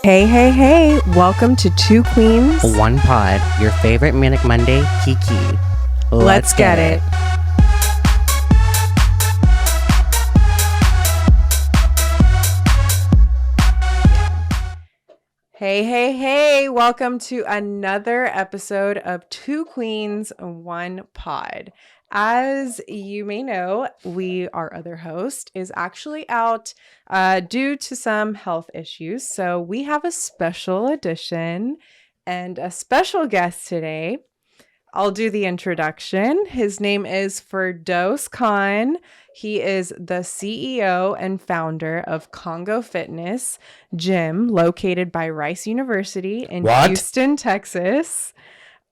Hey, hey, hey, welcome to Two Queens. One pod, your favorite Manic Monday, Kiki. Let's get it. Hey, hey, hey, welcome to another episode of Two Queens, One Pod. As you may know, our other host, is actually out due to some health issues. So we have a special edition and a special guest today. I'll do the introduction. His name is Firdose Khan. He is the CEO and founder of Congo Fitness Gym, located by Rice University in Houston, Texas.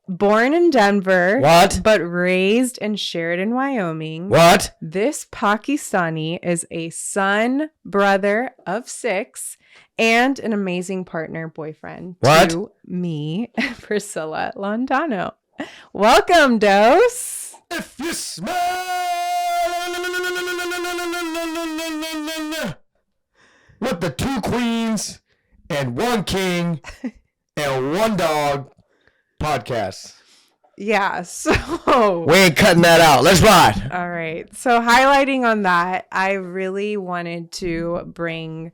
Born in Denver, but raised in Sheridan, Wyoming. This Pakistani is a son, brother of 6, and an amazing partner boyfriend to me, Priscilla Lontano. Welcome, Dose. If you smell what the 2 queens and 1 king and 1 dog podcast. Yeah, so we ain't cutting that out. Let's ride. All right. So highlighting on that, I really wanted to bring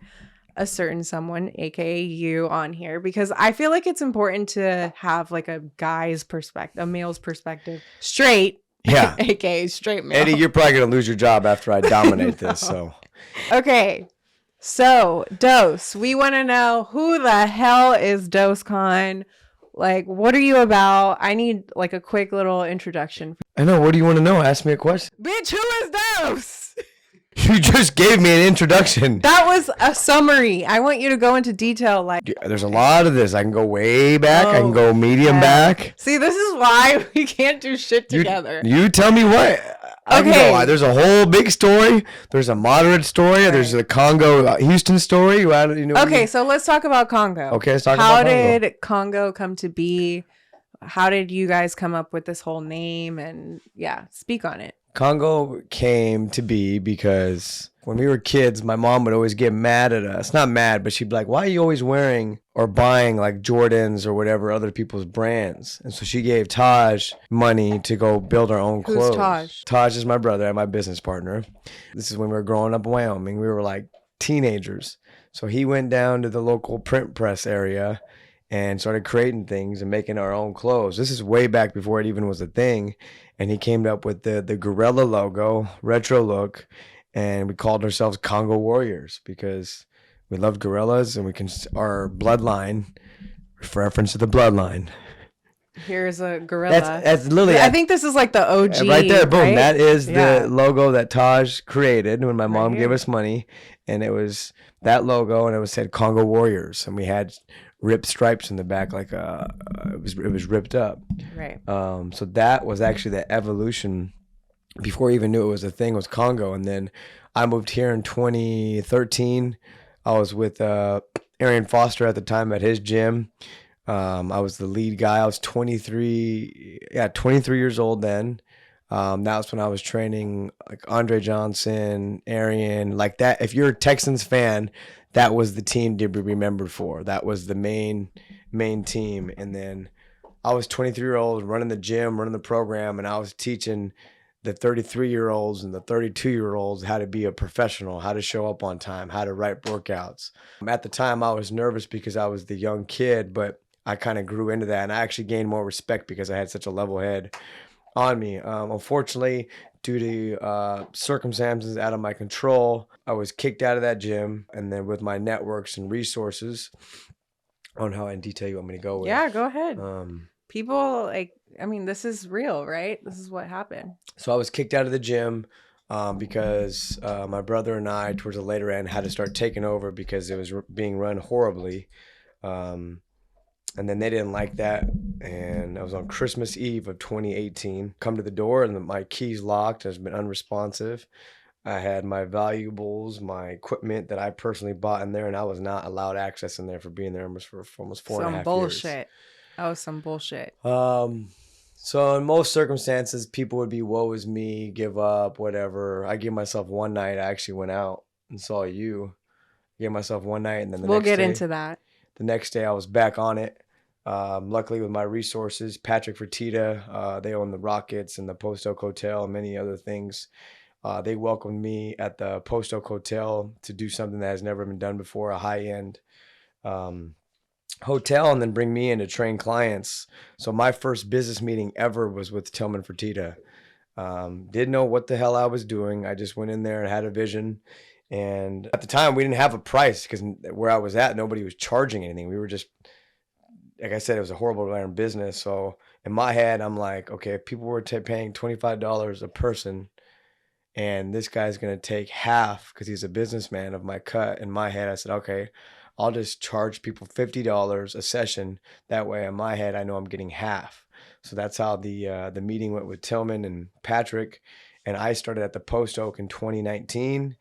a certain someone, aka you, on here because I feel like it's important to have like a guy's perspective, a male's perspective, straight. Yeah. aka straight male. Eddie, you're probably gonna lose your job after I dominate this. So okay. So Dose, we want to know who the hell is Dose Khan? Like, what are you about? I need like a quick little introduction. I know. What do you want to know? Ask me a question. Bitch, who is Dose? You just gave me an introduction. That was a summary. I want you to go into detail. Like, there's a lot of this. I can go way back. I can go medium back. See, this is why we can't do shit together. You tell me what. Okay. There's a whole big story. There's a moderate story. Right. There's a Congo Houston story. Okay, so let's talk about Congo. Okay, let's talk about Congo. How did Congo come to be? How did you guys come up with this whole name? And yeah, speak on it. Congo came to be because when we were kids, my mom would always get mad at us. Not mad, but she'd be like, why are you always wearing or buying like Jordans or whatever other people's brands? And so she gave Taj money to go build our own clothes. Who's Taj? Taj is my brother and my business partner. This is when we were growing up in Wyoming. We were like teenagers. So he went down to the local print press area and started creating things and making our own clothes. This is way back before it even was a thing. And he came up with the gorilla logo, retro look, and we called ourselves Congo Warriors because we loved gorillas and our bloodline, reference to the bloodline. Here's a gorilla. That's literally. I think this is like the OG. Right there, boom. Right? That is the logo that Taj created when my mom gave us money, and it was that logo, and it said Congo Warriors, and we had ripped stripes in the back, like it was ripped up. Right. So that was actually the evolution before I even knew it was a thing, was Congo. And then I moved here in 2013. I was with Arian Foster at the time at his gym. I was the lead guy. I was 23 years old then. That was when I was training like Andre Johnson, Arian, like that. If you're a Texans fan, that was the team to be remembered for. That was the main team. And then I was 23-year-old running the gym, running the program, and I was teaching the 33-year-olds and the 32-year-olds how to be a professional, how to show up on time, how to write workouts. At the time, I was nervous because I was the young kid, but I kind of grew into that, and I actually gained more respect because I had such a level head on me. Unfortunately, due to circumstances out of my control, I was kicked out of that gym. And then with my networks and resources, I don't know how in detail you want me to go with. Yeah, go ahead. People this is real, right? This is what happened. So I was kicked out of the gym because my brother and I, towards the later end, had to start taking over because it was being run horribly. And then they didn't like that. And I was on Christmas Eve of 2018. Come to the door and my key's locked. Has been unresponsive. I had my valuables, my equipment that I personally bought in there, and I was not allowed access in there for being there almost 4.5 years. Some bullshit. Oh, some bullshit. So in most circumstances, people would be, woe is me, give up, whatever. I gave myself one night. I actually went out and saw you. I gave myself one night, and then the we'll next get day, into that. the next day I was back on it. Luckily, with my resources, Patrick Fertitta, they own the Rockets and the Post Oak Hotel and many other things. They welcomed me at the Post Oak Hotel to do something that has never been done before, a high-end um, hotel, and then bring me in to train clients. So my first business meeting ever was with Tillman Fertitta. Didn't know what the hell I was doing. I just went in there and had a vision. And at the time, we didn't have a price because where I was at, nobody was charging anything. We were just, like I said, it was a horrible run business. So in my head, I'm like, okay, if people were paying $25 a person, and this guy's going to take half because he's a businessman of my cut. In my head, I said, okay, I'll just charge people $50 a session. That way, in my head, I know I'm getting half. So that's how the meeting went with Tillman and Patrick. And I started at the Post Oak in 2019.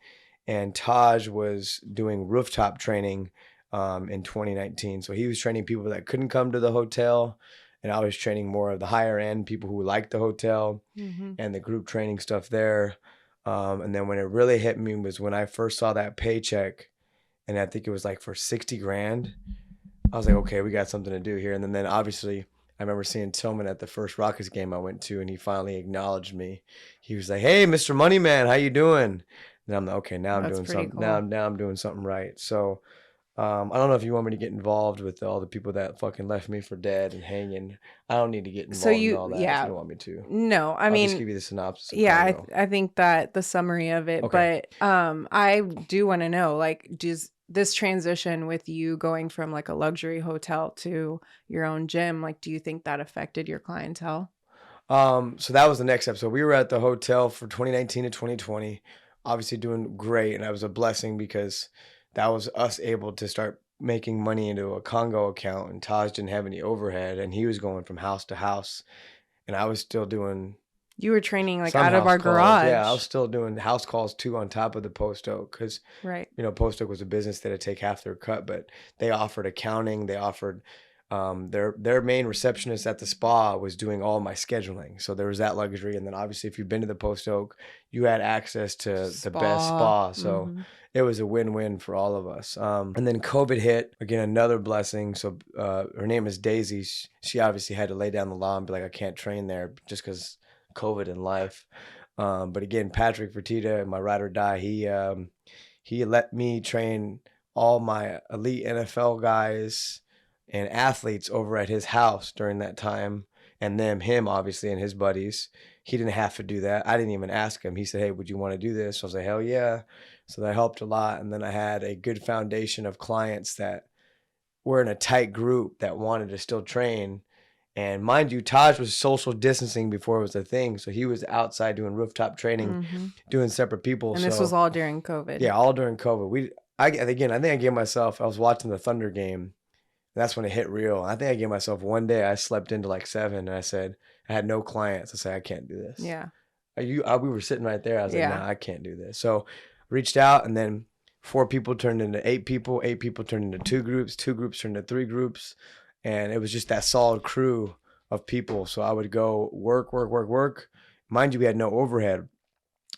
And Taj was doing rooftop training in 2019. So he was training people that couldn't come to the hotel. And I was training more of the higher end people who liked the hotel and the group training stuff there. And then when it really hit me was when I first saw that paycheck, and I think it was like for 60 grand. I was like, okay, we got something to do here. And then obviously I remember seeing Tillman at the first Rockets game I went to, and he finally acknowledged me. He was like, hey, Mr. Moneyman, how you doing? And I'm like, okay, now I'm doing something. Cool. Now I'm doing something right. So I don't know if you want me to get involved with all the people that fucking left me for dead and hanging. I don't need to get involved in all that if you don't want me to. No, I'll just give you the synopsis. I think that the summary of it. Okay. But I do want to know, like, does this transition with you going from like a luxury hotel to your own gym, like, do you think that affected your clientele? So that was the next episode. We were at the hotel for 2019 to 2020, obviously doing great, and that was a blessing because that was us able to start making money into a Congo account, and Taj didn't have any overhead, and he was going from house to house, and I was still doing. You were training like out of our garage. Yeah, I was still doing house calls too on top of the Post Oak because, you know, Post Oak was a business that would take half their cut, but they offered accounting, they offered. Their main receptionist at the spa was doing all my scheduling. So there was that luxury. And then obviously if you've been to the Post Oak, you had access to the best spa. So it was a win-win for all of us. And then COVID hit, again, another blessing. So her name is Daisy. She obviously had to lay down the law and be like, I can't train there just because COVID in life. But again, Patrick Fertitta, my ride or die, he let me train all my elite NFL guys and athletes over at his house during that time, and him obviously and his buddies. He didn't have to do that. I didn't even ask him. He said, hey, would you want to do this? I was like, hell yeah. So that helped a lot. And then I had a good foundation of clients that were in a tight group that wanted to still train. And mind you, Taj was social distancing before it was a thing. So he was outside doing rooftop training, doing separate people. And this was all during COVID. Yeah, all during COVID. I think I gave myself, I was watching the Thunder game. That's when it hit real. I think I gave myself one day, I slept into like 7, and I said, I had no clients. I said, I can't do this. Yeah. We were sitting right there. I was like, nah, I can't do this. So reached out, and then 4 people turned into 8 people. 8 people turned into 2 groups. 2 groups turned into 3 groups. And it was just that solid crew of people. So I would go work. Mind you, we had no overhead.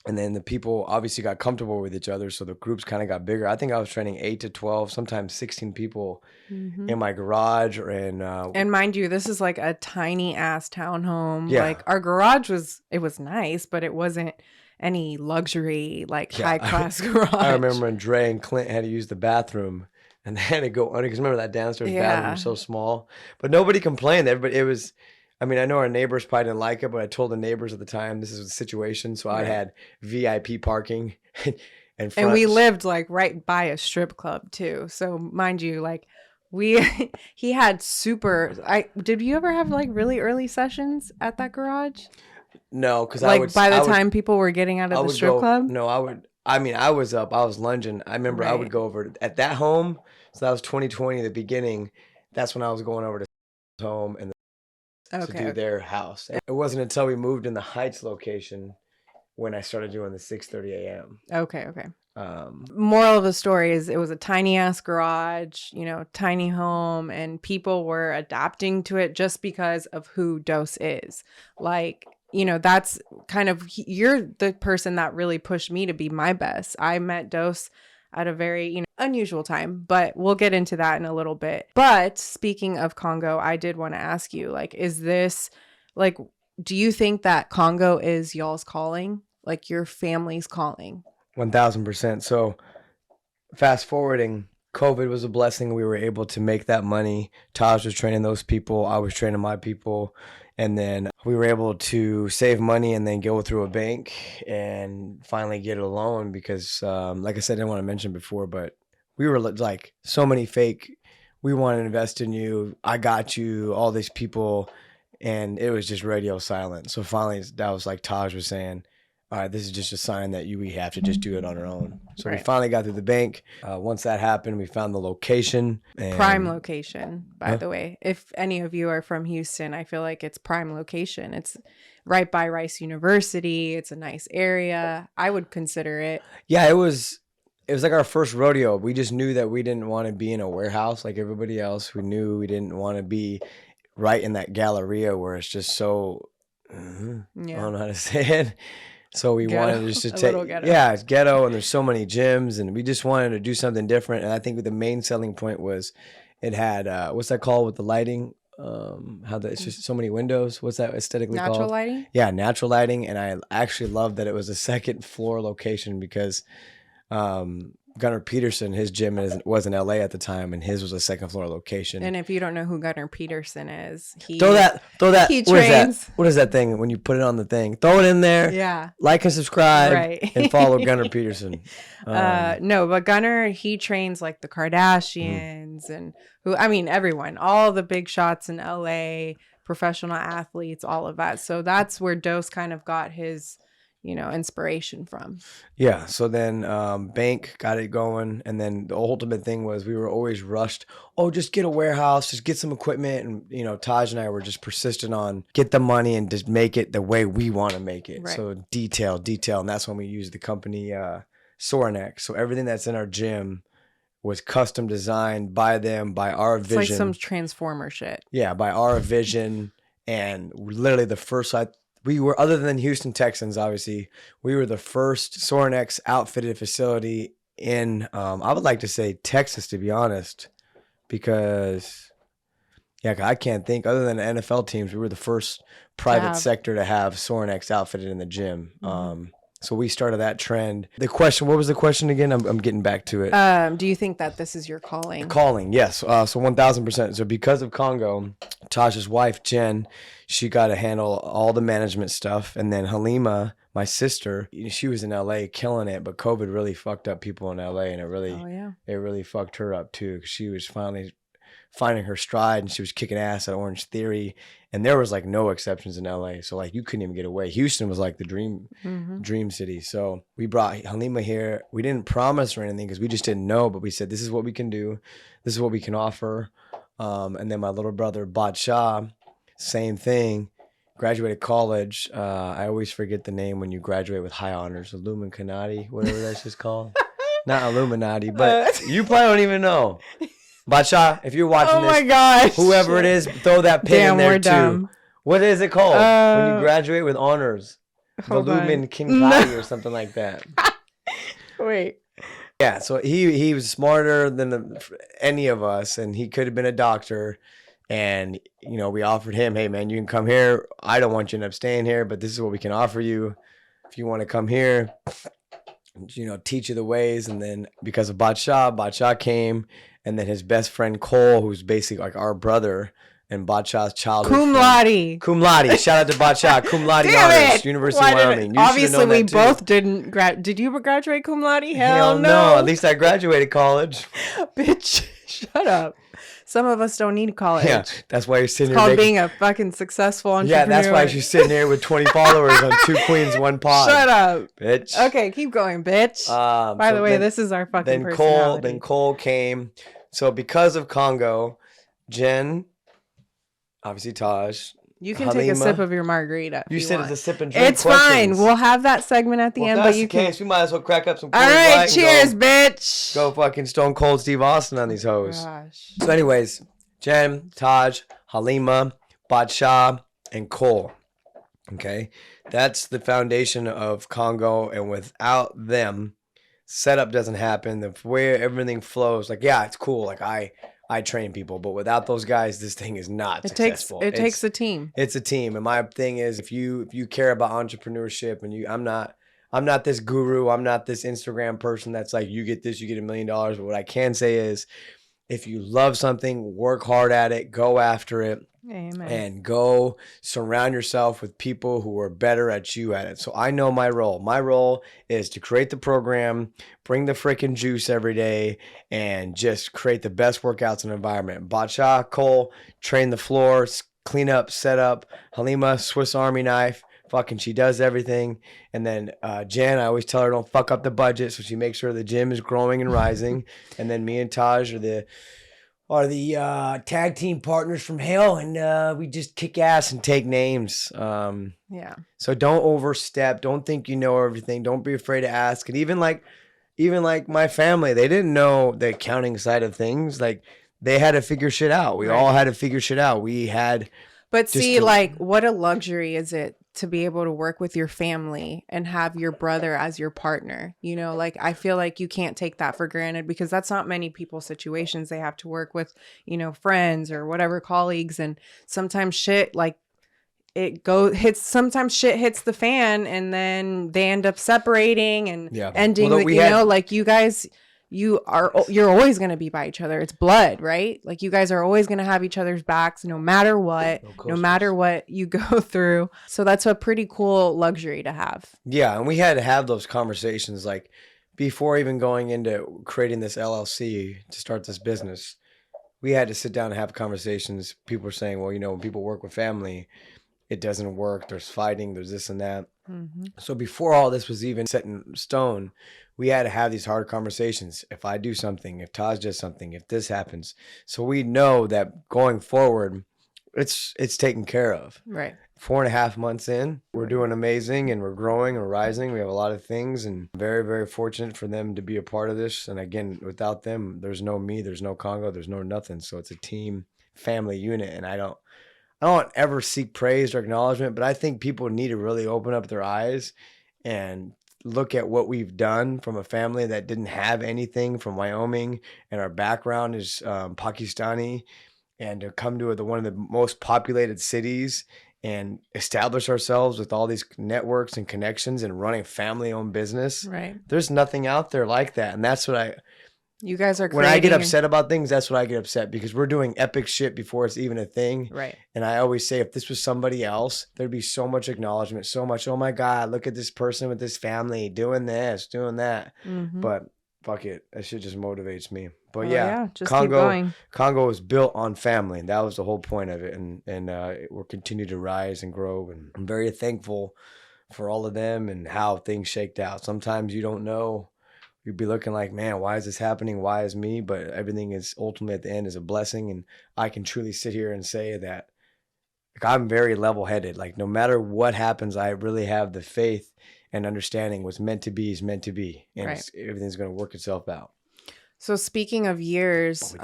And then the people obviously got comfortable with each other, so the groups kind of got bigger. I think I was training 8 to 12, sometimes 16 people in my garage or in. And mind you, this is like a tiny ass townhome. Yeah. Like our garage was nice, but it wasn't any luxury high class garage. I remember when Dre and Clint had to use the bathroom, and they had to go under because remember that downstairs bathroom was so small, but nobody complained. Everybody, it was. I mean, I know our neighbors probably didn't like it, but I told the neighbors at the time this is the situation. So I had VIP parking and we lived like right by a strip club too. So mind you, like he had did you ever have like really early sessions at that garage? No, because by the time people were getting out of the strip club? No, I would. I mean, I was up. I was lunging. I remember I would go over at that home. So that was 2020, the beginning. That's when I was going over to home and to do their house. It wasn't until we moved in the Heights location when I started doing the 6:30 a.m. Okay. Moral of the story is it was a tiny ass garage, tiny home, and people were adapting to it just because of who Dose is. Like, that's kind of, you're the person that really pushed me to be my best. I met Dose at a very, unusual time, but we'll get into that in a little bit. But speaking of Congo, I did want to ask you, like, is this like, do you think that Congo is y'all's calling, like your family's calling? 1000%. So fast forwarding, COVID was a blessing. We were able to make that money. Taj was training those people. I was training my people. And then we were able to save money and then go through a bank and finally get a loan because, like I said, I didn't want to mention before, but we were like so many fake, we want to invest in you. I got you, all these people. And it was just radio silent. So finally, that was like Taj was saying, all right, this is just a sign that we have to just do it on our own. So we finally got through the bank. Once that happened, we found the location. Prime location, by the way. If any of you are from Houston, I feel like it's prime location. It's right by Rice University. It's a nice area. I would consider it. Yeah, it was like our first rodeo. We just knew that we didn't want to be in a warehouse like everybody else. We knew we didn't want to be right in that Galleria where it's just so, I don't know how to say it. So we wanted just to take, it's ghetto and there's so many gyms and we just wanted to do something different. And I think the main selling point was it had, what's that called with the lighting? It's just so many windows. What's that aesthetically called? Natural lighting? Yeah, natural lighting. And I actually loved that it was a second floor location because, Gunnar Peterson, his gym was in LA at the time, and his was a second floor location. And if you don't know who Gunnar Peterson is, throw that. He trains. What is that thing when you put it on the thing? Throw it in there. Yeah. Like and subscribe, and follow Gunnar Peterson. No, but Gunnar, he trains like the Kardashians and everyone, all the big shots in LA, professional athletes, all of that. So that's where Dose kind of got his inspiration from. Yeah. So then bank got it going. And then the ultimate thing was we were always rushed. Oh, just get a warehouse, just get some equipment. And, Taj and I were just persistent on get the money and just make it the way we want to make it. Right. So detail. And that's when we used the company Sorinex. So everything that's in our gym was custom designed by them, by our vision. It's like some transformer shit. Yeah, by our vision. And literally the first we were, other than Houston Texans, obviously, we were the first Sorinex outfitted facility in, I would like to say Texas, to be honest, because, I can't think, other than NFL teams, we were the first private sector to have Sorinex outfitted in the gym. Mm-hmm. So we started that trend. The question, what was the question again? I'm getting back to it. Do you think that this is your calling? Calling, yes. So 1000%. So because of Congo, Taj's wife, Jen, she got to handle all the management stuff. And then Halima, my sister, she was in LA killing it, but COVID really fucked up people in LA and it really fucked her up too. She was finally finding her stride and she was kicking ass at Orange Theory. And there was like no exceptions in LA. So like you couldn't even get away. Houston was like the dream city. So we brought Halima here. We didn't promise or anything because we just didn't know, but we said, this is what we can do. This is what we can offer. And then my little brother, Badsha, same thing, graduated college. I always forget the name when you graduate with high honors, Illuminati, whatever that's just called. Not Illuminati, but you probably don't even know. Bacha, if you're watching this, my gosh, whoever it is, throw that pin in there too. Dumb. What is it called when you graduate with honors? Illuminati or something like that. Wait. Yeah, so he was smarter than any of us, and he could have been a doctor. And we offered him, hey man, you can come here. I don't want you to end up staying here, but this is what we can offer you. If you want to come here, teach you the ways. And then because of Bacha came. And then his best friend Cole, who's basically like our brother, and Bacha's childhood Cum laude. Cum laude. Shout out to Bacha. Cum laude honors. University of Wyoming. Obviously, we both didn't Did you graduate cum laude? Hell no. At least I graduated college. Bitch, shut up. Some of us don't need college. Yeah, that's why you're sitting here. It's called being a fucking successful entrepreneur. Yeah, that's why you're sitting here with 20 followers on Two Queens, One Pod. Shut up. Bitch. Okay, keep going, bitch. By the way, this is our fucking personality. Then Cole came. So because of Congo, Jen, obviously Taj, you can Halima, take a sip of your margarita. You said it's a sip and drink. It's fine. We'll have that segment at the end, but you can. We might as well crack up some. All right, cheers, bitch. Go fucking Stone Cold Steve Austin on these hoes. Gosh. So, anyways, Jen, Taj, Halima, Badsha, and Cole. Okay, that's the foundation of Congo, and without them, setup doesn't happen, the way everything flows. Like, yeah, it's cool. Like I train people, but without those guys, this thing is not successful. It takes a team. It's a team. And my thing is, if you care about entrepreneurship, and I'm not this guru, I'm not this Instagram person that's like, you get this, you get $1 million. But what I can say is, if you love something, work hard at it, go after it. Amen. And go surround yourself with people who are better at you at it. So I know my role. My role is to create the program, bring the freaking juice every day, and just create the best workouts and environment. Bacha, Cole, train the floor, clean up, set up. Halima, Swiss Army knife. Fucking, she does everything. And then Jen, I always tell her don't fuck up the budget, so she makes sure the gym is growing and rising. And then me and Taj are the tag team partners from hell, and we just kick ass and take names. Yeah. So don't overstep. Don't think you know everything. Don't be afraid to ask. And even like my family, they didn't know the accounting side of things. Like, they had to figure shit out. We all had to figure shit out. But see, like, what a luxury is it to be able to work with your family and have your brother as your partner? You know, like, I feel like you can't take that for granted, because that's not many people's situations. They have to work with, you know, friends or whatever, colleagues. And sometimes shit, like, sometimes shit hits the fan, and then they end up separating and ending, like, you guys, you're always going to be by each other. It's blood, right? Like, you guys are always going to have each other's backs no matter what, no matter what you go through. So that's a pretty cool luxury to have. Yeah. And we had to have those conversations, like, before even going into creating this LLC to start this business. We had to sit down and have conversations. People were saying, well, you know, when people work with family, it doesn't work. There's fighting, there's this and that. Mm-hmm. So before all this was even set in stone, we had to have these hard conversations. If I do something, if Taj does something, if this happens. So we know that going forward, it's taken care of. Right. 4.5 months in, we're doing amazing, and we're growing and rising. We have a lot of things, and very, very fortunate for them to be a part of this. And again, without them, there's no me, there's no Congo, there's no nothing. So it's a team, family unit. And I don't ever seek praise or acknowledgement, but I think people need to really open up their eyes and look at what we've done from a family that didn't have anything, from Wyoming, and our background is Pakistani, and to come to one of the most populated cities and establish ourselves with all these networks and connections and running family-owned business. Right. There's nothing out there like that. And that's what you guys are when I get upset about things, that's what I get upset, because we're doing epic shit before it's even a thing. Right. And I always say, if this was somebody else, there'd be so much acknowledgement, so much, oh my God, look at this person with this family doing this, doing that. Mm-hmm. But fuck it. That shit just motivates me. But just keep going. Congo was built on family. And that was the whole point of it. And it will continue to rise and grow. And I'm very thankful for all of them and how things shaked out. Sometimes you don't know. You'd be looking like, man, why is this happening? Why is me? But everything is ultimately at the end is a blessing. And I can truly sit here and say that, like, I'm very level-headed. Like, no matter what happens, I really have the faith and understanding what's meant to be is meant to be. And everything's going to work itself out. So speaking of years,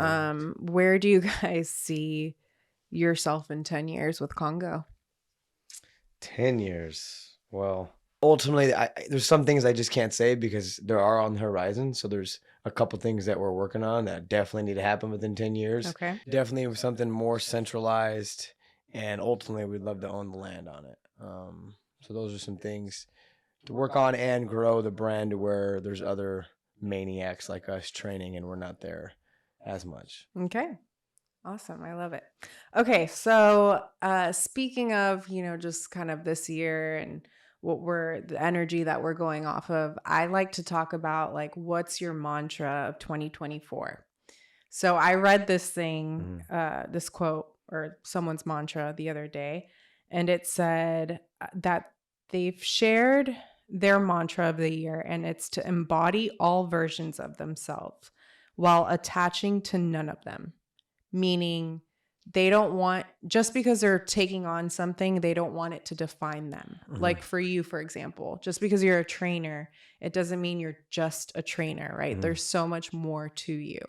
where do you guys see yourself in 10 years with Congo? 10 years. Well, ultimately, there's some things I just can't say because there are on the horizon. So there's a couple things that we're working on that definitely need to happen within 10 years. Okay. Definitely something more centralized, and ultimately we'd love to own the land on it. So those are some things to work on and grow the brand to where there's other maniacs like us training and we're not there as much. Okay. Awesome. I love it. Okay. So speaking of, just kind of this year and the energy that we're going off of, I like to talk about, like, what's your mantra of 2024? So I read this thing, this quote or someone's mantra the other day, and it said that they've shared their mantra of the year, and it's to embody all versions of themselves while attaching to none of them. Meaning they don't want, just because they're taking on something, they don't want it to define them. Mm-hmm. Like for you, for example, just because you're a trainer, it doesn't mean you're just a trainer, right? Mm-hmm. There's so much more to you.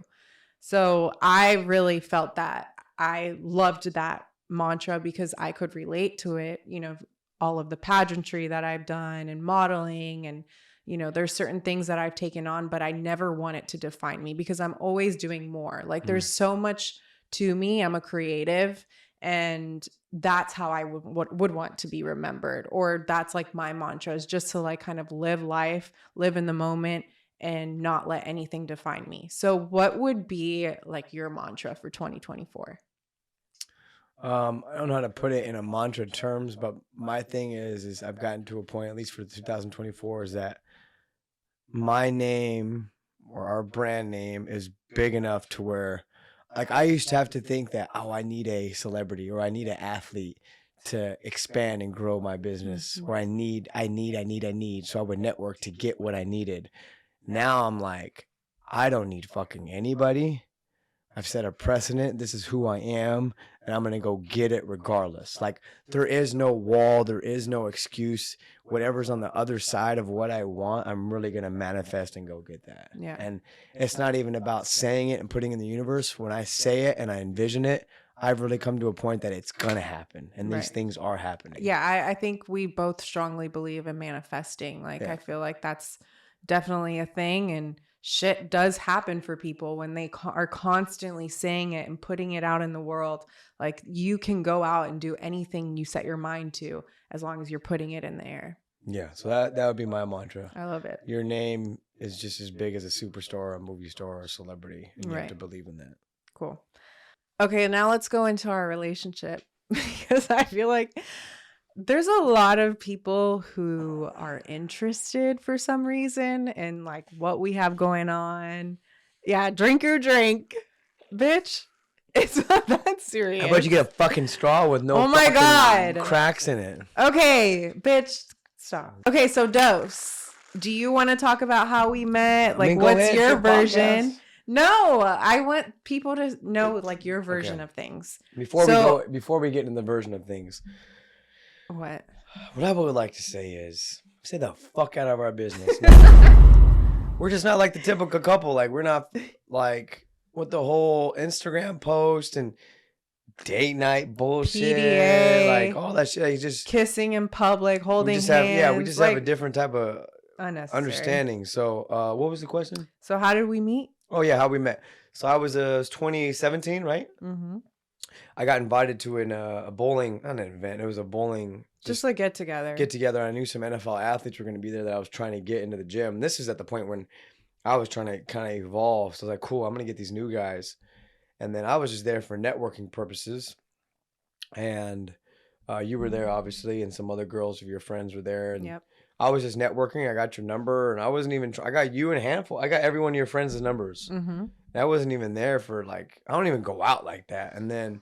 So I really felt that. I loved that mantra because I could relate to it, all of the pageantry that I've done and modeling and You know, there's certain things that I've taken on, but I never want it to define me because I'm always doing more. Like there's so much to me. I'm a creative, and that's how I would want to be remembered. Or that's like my mantra, is just to like kind of live life, live in the moment, and not let anything define me. So what would be like your mantra for 2024? I don't know how to put it in a mantra terms, but my thing is I've gotten to a point, at least for 2024, is that my name or our brand name is big enough to where, like, I used to have to think that, oh, I need a celebrity or I need an athlete to expand and grow my business, or I need. So I would network to get what I needed. Now I'm like, I don't need fucking anybody. I've set a precedent. This is who I am, and I'm going to go get it regardless. Like, there is no wall. There is no excuse. Whatever's on the other side of what I want, I'm really going to manifest and go get that. Yeah. And it's not even about saying it and putting it in the universe. When I say it and I envision it, I've really come to a point that it's going to happen, and these things are happening. Yeah, I think we both strongly believe in manifesting. Like, I feel like that's definitely a thing, and shit does happen for people when they are constantly saying it and putting it out in the world. Like, you can go out and do anything you set your mind to as long as you're putting it in the air. Yeah, so that would be my mantra. I love it. Your name is just as big as a superstar, a movie star, or a celebrity, and you have to believe in that. Cool. Okay, now let's go into our relationship, because I feel like there's a lot of people who are interested for some reason in like what we have going on. Yeah, drink your drink, bitch. It's not that serious. How about you get a fucking straw with no cracks in it? Okay, bitch, stop. Okay, so Dose, do you want to talk about how we met? Like, what's your version? No, I want people to know like your version of things. Before we get into the version of things. What I would like to say is, stay the fuck out of our business. We're just not like the typical couple. Like, we're not like with the whole Instagram post and date night bullshit, PDA, like all that shit. Like, just kissing in public, holding hands. We just have a different type of understanding. So, what was the question? So, how did we meet? Oh yeah, how we met. So I was 2017, right? Mm-hmm. I got invited to a bowling, not an event. It was a bowling, just like get together. I knew some NFL athletes were going to be there that I was trying to get into the gym. This is at the point when I was trying to kind of evolve. So I was like, cool, I'm going to get these new guys. And then I was just there for networking purposes. And you were there, obviously, and some other girls of your friends were there. And I was just networking. I got your number, and I wasn't even. I got you and a handful. I got every one of your friends' numbers. Mm-hmm. That wasn't even there for like. I don't even go out like that. And then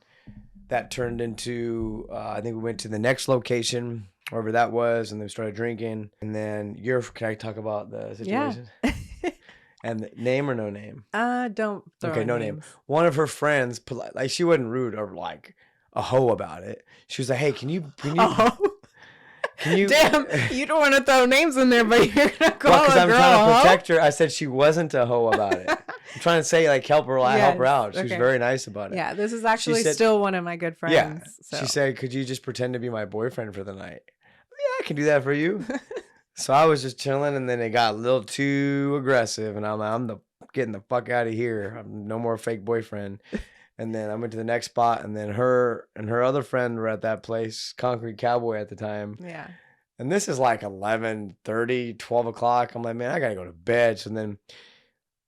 that turned into. I think we went to the next location, wherever that was, and then we started drinking. And then Can I talk about the situation? Yeah. And the name or no name? Don't. Okay, no name. One of her friends, like, she wasn't rude or like a hoe about it. She was like, "Hey, can you?" Can you? Damn, you don't want to throw names in there, but you're gonna call because I'm trying to protect her. I said she wasn't a hoe about it. I'm trying to say like help her out. She was very nice about it. Yeah, this is actually still one of my good friends. Yeah, so. She said, "Could you just pretend to be my boyfriend for the night?" Yeah, I can do that for you. So I was just chilling, and then it got a little too aggressive, and I'm like, getting the fuck out of here. I'm no more fake boyfriend. And then I went to the next spot, and then her and her other friend were at that place, Concrete Cowboy at the time. Yeah. And this is like 11:30, 12 o'clock. I'm like, man, I got to go to bed. So then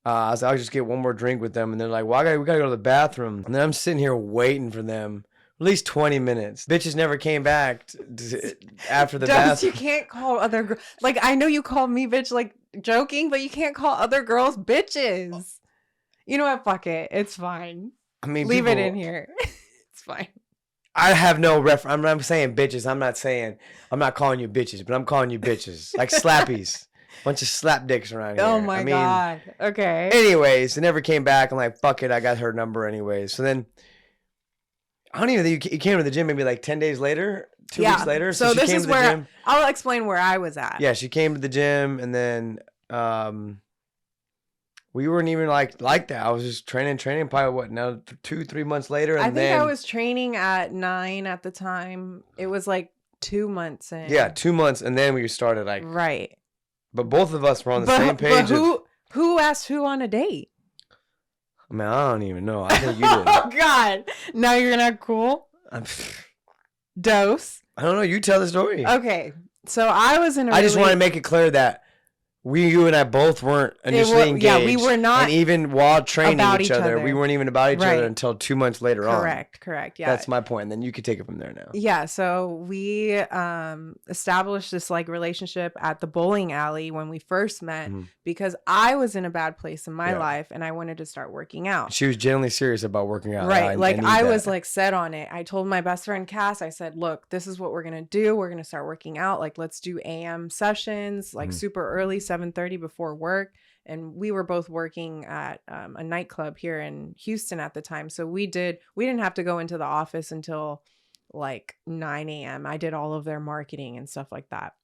I was like, I'll just get one more drink with them. And they're like, well, we got to go to the bathroom. And then I'm sitting here waiting for them at least 20 minutes. Bitches never came back after the bathroom. You can't call other girls. Like, I know you called me bitch, like, joking, but you can't call other girls bitches. You know what? Fuck it. It's fine. I mean, leave it in here. It's fine. I have no reference. I'm saying bitches. I'm not calling you bitches, but I'm calling you bitches. Like slappies. Bunch of slap dicks around here. Oh my God. Okay. Anyways, they never came back. I'm like, fuck it. I got her number anyways. So then, I don't even think you came to the gym maybe like 10 days later, 2 weeks later. So this is where I'll explain where I was at. Yeah, she came to the gym, and then we weren't even like that. I was just training probably 2-3 months later. And I think I was training at 9 at the time. It was like 2 months in. Yeah, 2 months. And then we started like. Right. But both of us were on the But, same page. but who asked who on a date? I mean, I don't even know. I think you did. Oh God! Now you're not cool. Dose. I don't know. You tell the story. Okay, so I was in a. I just want to make it clear that you and I both weren't initially engaged. Yeah, we were not. And even while training each other, other, we weren't even about each other until 2 months later on. Correct. Yeah, that's my point. And then you could take it from there now. Yeah, so we established this like relationship at the bowling alley when we first met because I was in a bad place in my life and I wanted to start working out. She was genuinely serious about working out. Right, I was like set on it. I told my best friend Cass, I said, "Look, this is what we're gonna do. We're gonna start working out. Like, let's do AM sessions, like super early, 7:30 before work." And we were both working at a nightclub here in Houston at the time. So we didn't have to go into the office until like 9 a.m. I did all of their marketing and stuff like that.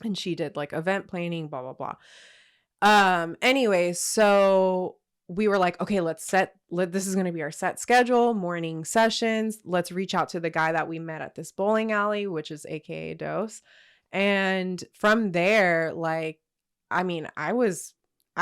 And she did like event planning, blah, blah, blah. Anyway, so we were like, okay, this is going to be our set schedule, morning sessions. Let's reach out to the guy that we met at this bowling alley, which is AKA Dose. And from there, like, I mean, I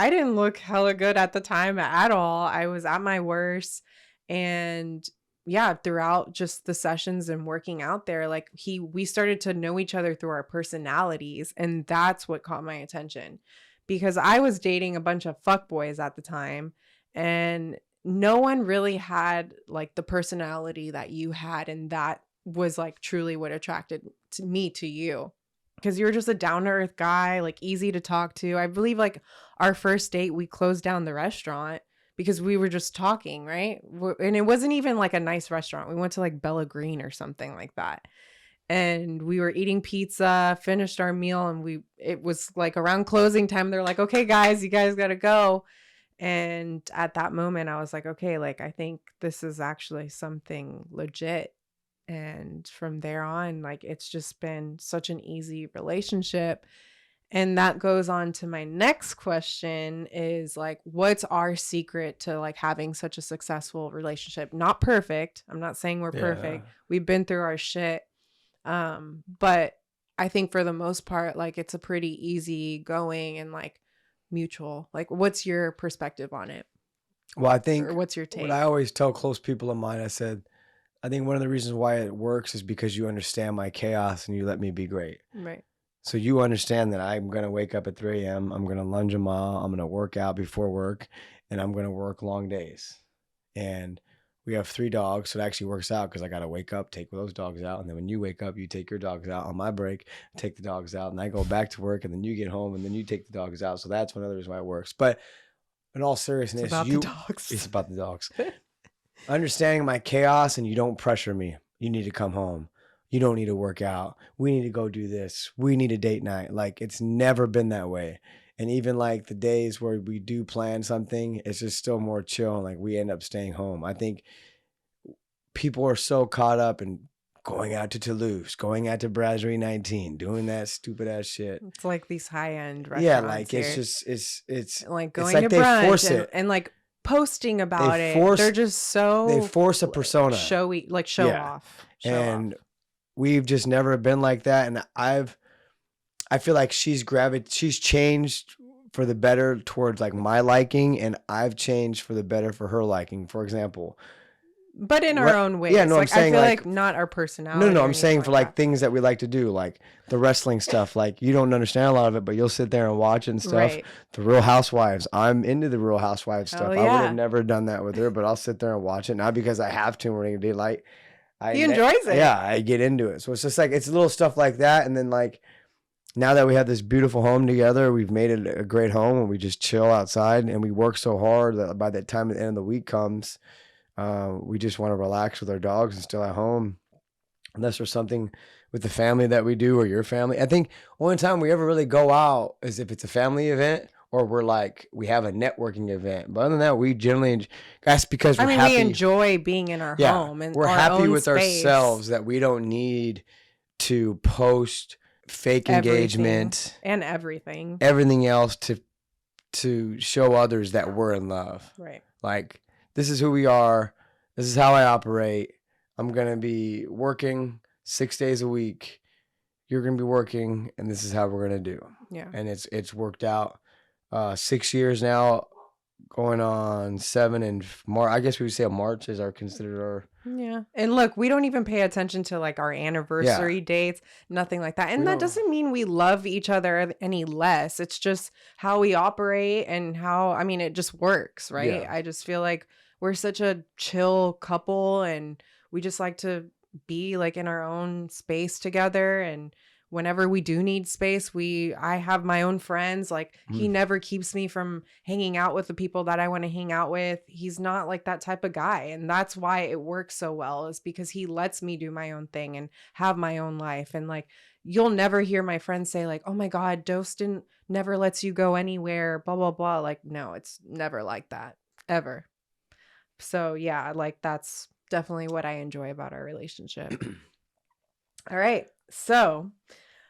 didn't look hella good at the time at all. I was at my worst. And yeah, throughout just the sessions and working out there, like we started to know each other through our personalities. And that's what caught my attention because I was dating a bunch of fuckboys at the time and no one really had like the personality that you had. And that was like truly what attracted me to you. Because you were just a down-to-earth guy, like easy to talk to. I believe like our first date, we closed down the restaurant because we were just talking, right? And it wasn't even like a nice restaurant. We went to like Bella Green or something like that. And we were eating pizza, finished our meal, and it was like around closing time. They're like, okay, guys, you guys got to go. And at that moment, I was like, okay, like I think this is actually something legit. And from there on, like, it's just been such an easy relationship. And that goes on to my next question is like, what's our secret to like having such a successful relationship? Not perfect. I'm not saying we're perfect. We've been through our shit. But I think for the most part, like it's a pretty easy going and like mutual. Like, what's your perspective on it? Well, I think, or what's your take? What I always tell close people of mine, I said, I think one of the reasons why it works is because you understand my chaos and you let me be great. Right. So you understand that I'm going to wake up at 3 a.m. I'm going to lunge a mile. I'm going to work out before work and I'm going to work long days. And we have 3 dogs. So it actually works out because I got to wake up, take those dogs out. And then when you wake up, you take your dogs out on my break, take the dogs out and I go back to work and then you get home and then you take the dogs out. So that's one of the reasons why it works. But in all seriousness, it's about the dogs. It's about the dogs. Understanding my chaos and you don't pressure me. You need to come home. You don't need to work out. We need to go do this. We need a date night. Like it's never been that way. And even like the days where we do plan something, it's just still more chill. And like we end up staying home. I think people are so caught up in going out to Toulouse, going out to Brasserie 19, doing that stupid ass shit. It's like these high end restaurants. Yeah, like here. it's just it's like going it's like to brunch they force it. And like posting about they're just so they force a persona, showy, like show off. And we've just never been like that. And I feel like she's changed for the better towards like my liking, and I've changed for the better for her liking. For example. But in our own ways. Yeah, no, like, I'm saying I feel like not our personality. No, I'm saying for like things that we like to do, like the wrestling stuff. Like you don't understand a lot of it, but you'll sit there and watch and stuff. Right. The Real Housewives. I'm into the Real Housewives stuff. Yeah. I would have never done that with her, but I'll sit there and watch it. Not because I have to or anything. Like he enjoys it. Yeah, I get into it. So it's just like it's little stuff like that. And then like now that we have this beautiful home together, we've made it a great home and we just chill outside and we work so hard that by the time the end of the week comes, we just want to relax with our dogs and still at home. Unless there's something with the family that we do or your family. I think only time we ever really go out is if it's a family event or we have a networking event. But other than that, we generally, that's because we're happy. We enjoy being in our home and we're our happy own with space. ourselves that we don't need to post fake engagement and everything else to show others that we're in love. Right. Like, this is who we are. This is how I operate. I'm going to be working 6 days a week. you're going to be working, and this is how we're going to do. Yeah. And it's worked out. 6 years now, going on 7 in March. I guess we would say March is considered our. Yeah. And look, we don't even pay attention to like our anniversary dates, nothing like that. And that doesn't mean we love each other any less. It's just how we operate and how, I mean, it just works, right? Yeah. I just feel like we're such a chill couple and we just like to be like in our own space together. And whenever we do need space, I have my own friends. Like he never keeps me from hanging out with the people that I want to hang out with. He's not like that type of guy. And that's why it works so well, is because he lets me do my own thing and have my own life. And like, you'll never hear my friends say like, oh my God, Dostin never lets you go anywhere, blah, blah, blah. Like, no, it's never like that ever. So yeah, like that's definitely what I enjoy about our relationship. All right. So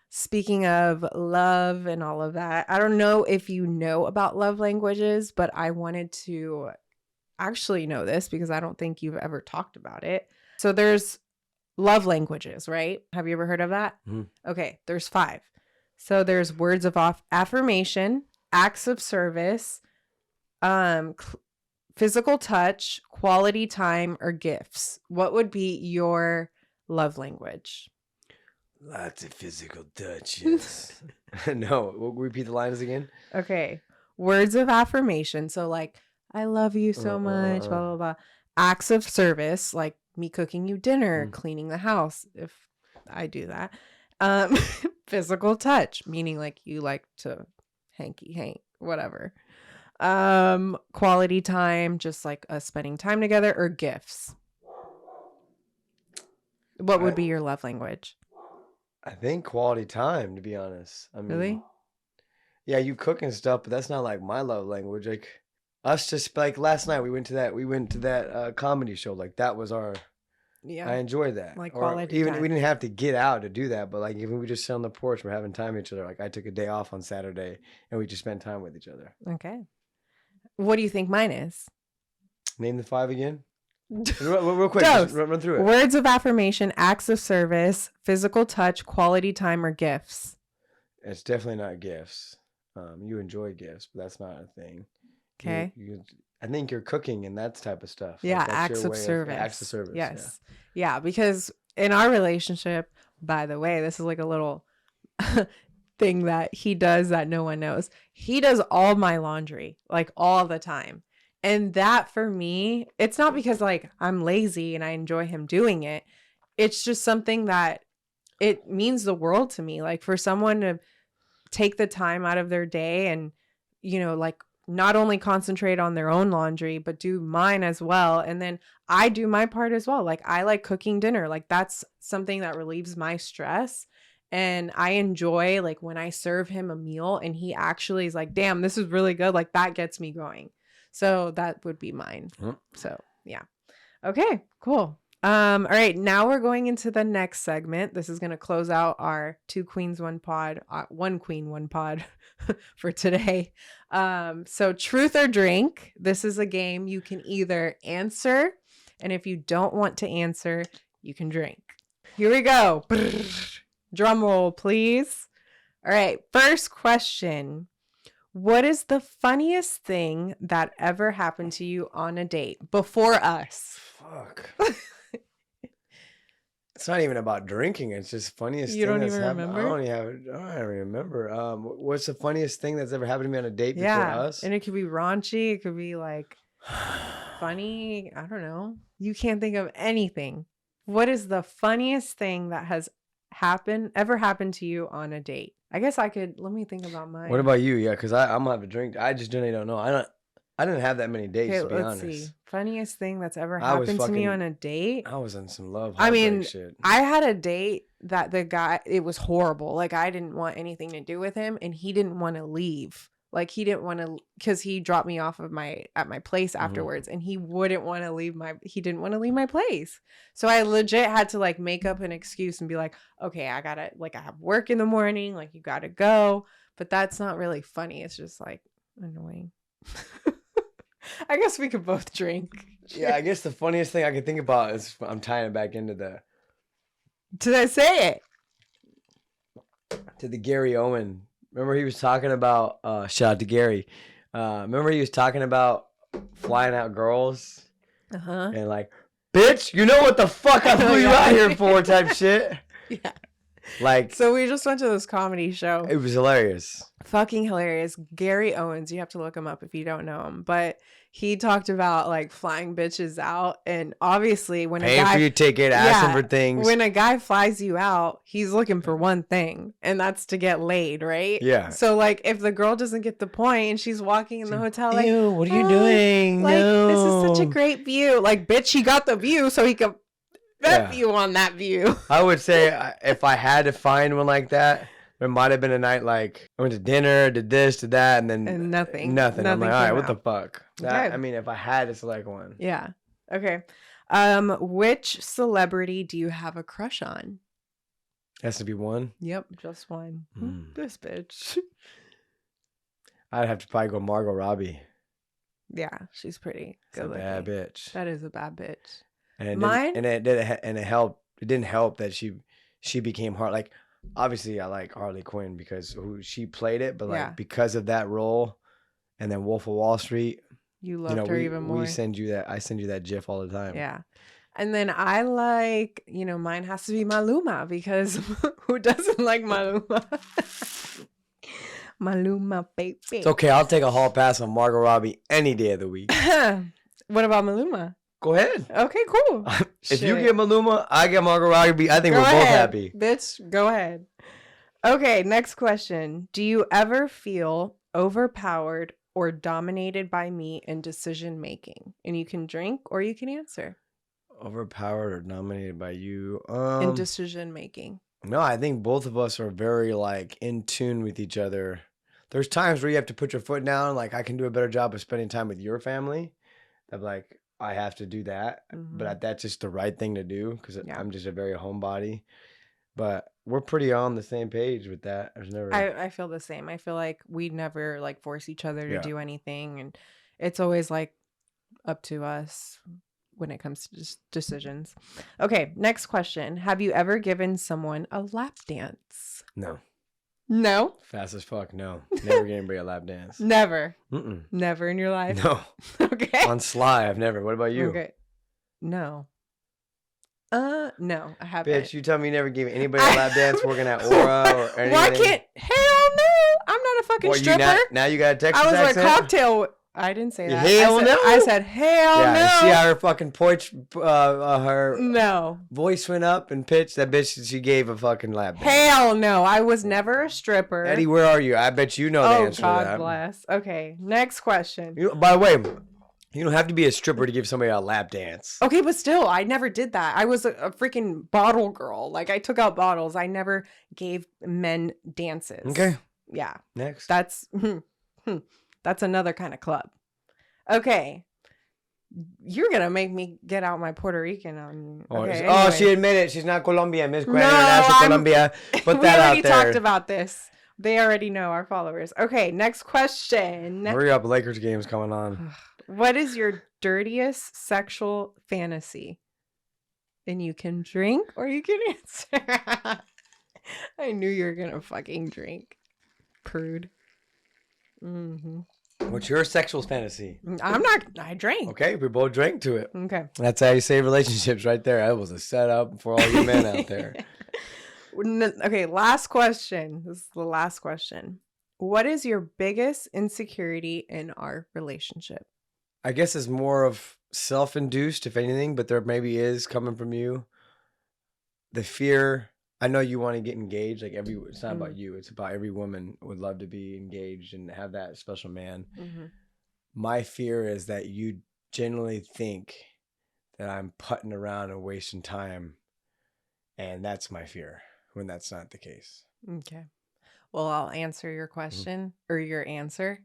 speaking of love and all of that, I don't know if you know about love languages, but I wanted to actually know this because I don't think you've ever talked about it. So there's love languages, right? Have you ever heard of that? Okay. There's 5. So there's words of affirmation, acts of service, physical touch, quality time, or gifts. What would be your love language? Lots of physical touch. Yes. No, we'll repeat the lines again. Okay. Words of affirmation. So like, I love you so much, blah, blah, blah. Acts of service, like me cooking you dinner, cleaning the house, if I do that. Physical touch, meaning like you like to hanky, whatever. Quality time, just like us spending time together, or gifts. What would be your love language? I think quality time, to be honest. I mean, Really? Yeah, you cook and stuff, but that's not like my love language. Like us, just like last night, we went to that comedy show. Like that was our. Yeah, I enjoyed that. like or quality even time. we didn't have to get out to do that, but like even we just sit on the porch, we're having time with each other. Like I took a day off on Saturday, and we just spent time with each other. Okay. What do you think mine is? Name the 5 again. Real quick, Dose. just run through it. Words of affirmation, acts of service, physical touch, quality time, or gifts. It's definitely not gifts. You enjoy gifts, but that's not a thing. Okay. I think you're cooking and that type of stuff. Yeah, Like, that's acts your of way service. Acts of service. Yes. Yeah, because in our relationship, by the way, this is like a little thing that he does that no one knows. He does all my laundry, like all the time. And that for me, it's not because like I'm lazy and I enjoy him doing it. It's just something that it means the world to me. Like for someone to take the time out of their day and, you know, like not only concentrate on their own laundry, but do mine as well. And then I do my part as well. Like I like cooking dinner. Like that's something that relieves my stress. And I enjoy like when I serve him a meal and he actually is like, damn, this is really good. Like that gets me going. So that would be mine. So yeah. Okay, cool. All right, now we're going into the next segment. This is going to close out our 2 queens, 1 pod, 1 queen, 1 pod for today. So truth or drink. This is a game you can either answer, and if you don't want to answer, you can drink. Here we go. Drum roll, please. All right, first question. What is the funniest thing that ever happened to you on a date before us? Fuck. It's not even about drinking. It's just funniest You thing don't that's even happened. remember? I don't remember. What's the funniest thing that's ever happened to me on a date before Yeah, us? and it could be raunchy. It could be like funny. I don't know. You can't think of anything. What is the funniest thing that has ever happened to you on a date? I guess I could. Let me think about mine. What about you? Yeah, because I'm gonna have a drink. I just generally don't know. I didn't have that many dates, Okay, to be let's honest. see. Funniest thing that's ever I was happened to me fucking- on a date. I was on some love. I mean, shit. I had a date that the guy, it was horrible. Like I didn't want anything to do with him, and he didn't want to leave. Like he didn't want to, because he dropped me off at my place afterwards, and he didn't want to leave my place. So I legit had to like make up an excuse and be like, okay, I have work in the morning, like you gotta go. But that's not really funny. It's just like annoying. I guess we could both drink. Yeah, I guess the funniest thing I can think about is I'm tying it back into the. Did I say it? to the Gary Owen. Remember he was talking about shout out to Gary. Remember he was talking about flying out girls and like, bitch, you know what the fuck I flew you out here for type shit. Yeah. Like, so we just went to this comedy show. It was hilarious. Fucking hilarious. Gary Owens, you have to look him up if you don't know him, but he talked about like flying bitches out, and obviously when paying a guy for your ticket, asking for things. When a guy flies you out, he's looking for one thing, and that's to get laid, right? Yeah. So like if the girl doesn't get the point and she's walking in the hotel like, ew, what are you doing? Like, no. This is such a great view. Like, bitch, he got the view so he could bet you on that view. I would say if I had to find one like that, it might have been a night like I went to dinner, did this, did that, and then nothing. I'm like, all right, what the fuck? That, Okay. I mean, if I had to select one. Yeah. Okay. Which celebrity do you have a crush on? Has to be one. Yep, just one. This bitch. I'd have to probably go Margot Robbie. Yeah, she's pretty good looking. Bad bitch. That is a bad bitch. And Mine? it helped. It didn't help that she became hard. Like, obviously, I like Harley Quinn because she played it, but like because of that role, and then Wolf of Wall Street, you loved her even more. I send you that GIF all the time. Yeah. And then I like, mine has to be Maluma because who doesn't like Maluma? Maluma, baby. It's okay. I'll take a hall pass on Margot Robbie any day of the week. What about Maluma? Go ahead. Okay, cool. If you get Maluma, I get Margot Robbie. I think we're both happy. Bitch, go ahead. Okay, next question. Do you ever feel overpowered or dominated by me in decision making? And you can drink or you can answer. Overpowered or dominated by you? In decision making. No, I think both of us are very like in tune with each other. There's times where you have to put your foot down. Like, I can do a better job of spending time with your family. Of like, I have to do that, but that's just the right thing to do because I'm just a very homebody. But we're pretty on the same page with that. There's never. I feel the same. I feel like we never like force each other to do anything, and it's always like up to us when it comes to decisions. Okay, next question. Have you ever given someone a lap dance? No. No? Fast as fuck, no. Never gave anybody a lap dance. Never? Mm-mm. Never in your life? No. Okay. On Sly, I've never. What about you? Okay. No. No, I haven't. Bitch, you tell me you never gave anybody a lap dance working at Aura or anything? Why can't? Hell no! I'm not a fucking stripper. Now you got a Texas accent? I was accent? a cocktail. I didn't say that. Hell no. I said hell no. Yeah, see how her fucking her no voice went up and pitched. That bitch, she gave a fucking lap dance. Hell no. I was never a stripper. Eddie, where are you? I bet you know the answer to that. God bless. Okay, next question. By the way, you don't have to be a stripper to give somebody a lap dance. Okay, but still, I never did that. I was a freaking bottle girl. Like, I took out bottles. I never gave men dances. Okay. Yeah. Next. That's another kind of club. Okay. You're going to make me get out my Puerto Rican on. Okay, she admitted she's not Colombian. Miss Grand International Colombia. Put that out there. We already talked about this. They already know, our followers. Okay, next question. Hurry up. Lakers game's coming on. What is your dirtiest sexual fantasy? And you can drink or you can answer. I knew you were going to fucking drink. Prude. What's your sexual fantasy? I drank. Okay, we both drank to it. Okay. That's how you save relationships right there. That was a setup for all you men out there. Okay, last question. This is the last question. What is your biggest insecurity in our relationship? I guess it's more of self-induced, if anything, but there maybe is coming from you. The fear. I know you want to get engaged. Like it's not about you. It's about every woman would love to be engaged and have that special man. My fear is that you genuinely think that I'm putting around and wasting time. And that's my fear when that's not the case. Okay. Well, I'll answer your question or your answer.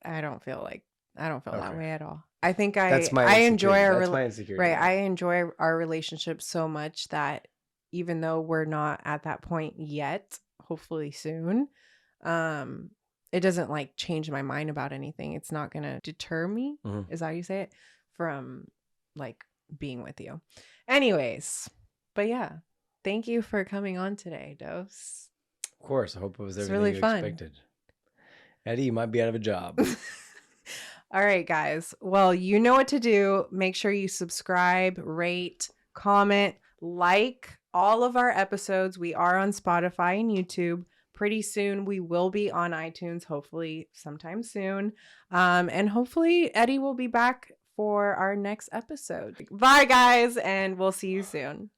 I don't feel that way at all. I think I enjoy my insecurity. Right. I enjoy our relationship so much that even though we're not at that point yet, hopefully soon, it doesn't like change my mind about anything. It's not going to deter me, is how you say it, from like being with you. Anyways, but yeah, thank you for coming on today, Dose. Of course. I hope it was It's everything really you fun. expected. Eddie, you might be out of a job. All right, guys. Well, you know what to do. Make sure you subscribe, rate, comment, like all of our episodes. We are on Spotify and YouTube. Pretty soon, we will be on iTunes, hopefully sometime soon. And hopefully, Eddie will be back for our next episode. Bye, guys, and we'll see you soon.